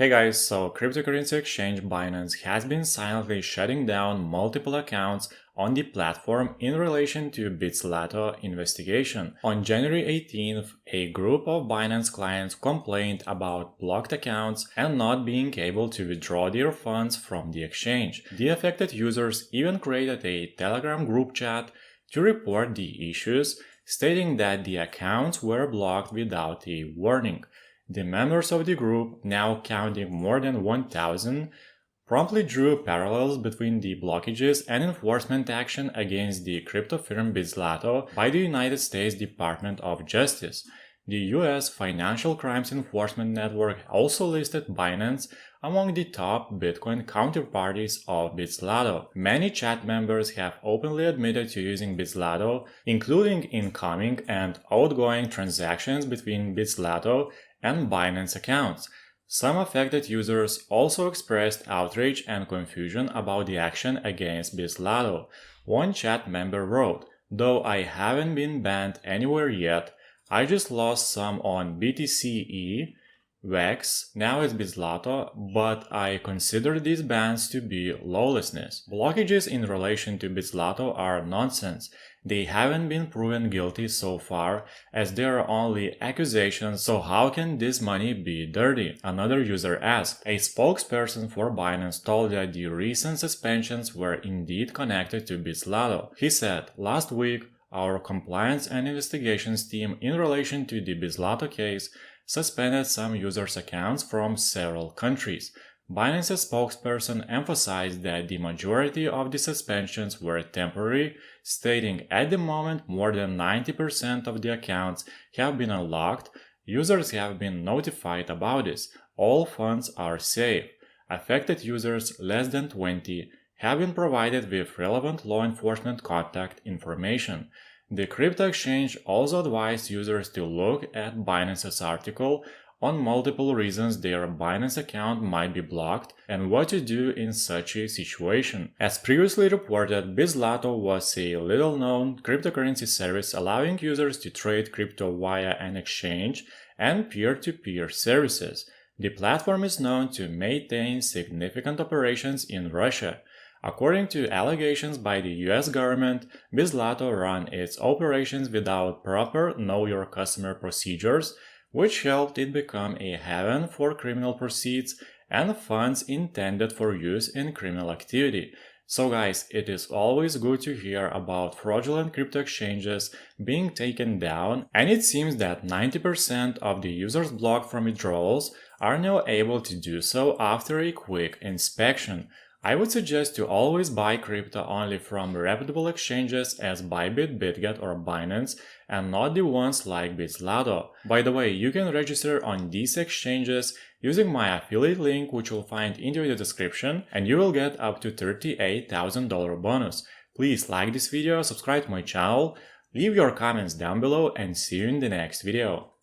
Hey guys, so cryptocurrency exchange Binance has been silently shutting down multiple accounts on the platform in relation to Bitslato investigation. On January 18th, a group of Binance clients complained about blocked accounts and not being able to withdraw their funds from the exchange. The affected users even created a Telegram group chat to report the issues, stating that the accounts were blocked without a warning. The members of the group, now counting more than 1,000, promptly drew parallels between the blockages and enforcement action against the crypto firm Bitslato by the United States Department of Justice. The US Financial Crimes Enforcement Network also listed Binance among the top Bitcoin counterparties of Bitslato. Many chat members have openly admitted to using Bitslato, including incoming and outgoing transactions between Bitslato and Binance accounts. Some affected users also expressed outrage and confusion about the action against Bitslato. One chat member wrote, "Though I haven't been banned anywhere yet, I just lost some on BTCE, WEX, now it's Bitslato, but I consider these bans to be lawlessness. Blockages in relation to Bitslato are nonsense. They haven't been proven guilty so far, as there are only accusations, so how can this money be dirty?" Another user asked. A spokesperson for Binance told that the recent suspensions were indeed connected to Bitslato. He said, "Last week, our compliance and investigations team in relation to the Bitslato case suspended some users' accounts from several countries." Binance's spokesperson emphasized that the majority of the suspensions were temporary, stating, "At the moment, more than 90% of the accounts have been unlocked. Users have been notified about this. All funds are safe. Affected users, less than 20, have been provided with relevant law enforcement contact information." The crypto exchange also advised users to look at Binance's article on multiple reasons their Binance account might be blocked and what to do in such a situation. As previously reported, Bitslato was a little-known cryptocurrency service allowing users to trade crypto via an exchange and peer-to-peer services. The platform is known to maintain significant operations in Russia. According to allegations by the US government, Bitslato ran its operations without proper Know Your Customer procedures, which helped it become a haven for criminal proceeds and funds intended for use in criminal activity. So guys, it is always good to hear about fraudulent crypto exchanges being taken down, and it seems that 90% of the users blocked from withdrawals are now able to do so after a quick inspection. I would suggest to always buy crypto only from reputable exchanges as Bybit, BitGet or Binance, and not the ones like Bitslato. By the way, you can register on these exchanges using my affiliate link, which you'll find in the description, and you will get up to $38,000 bonus. Please like this video, subscribe to my channel, leave your comments down below, and see you in the next video.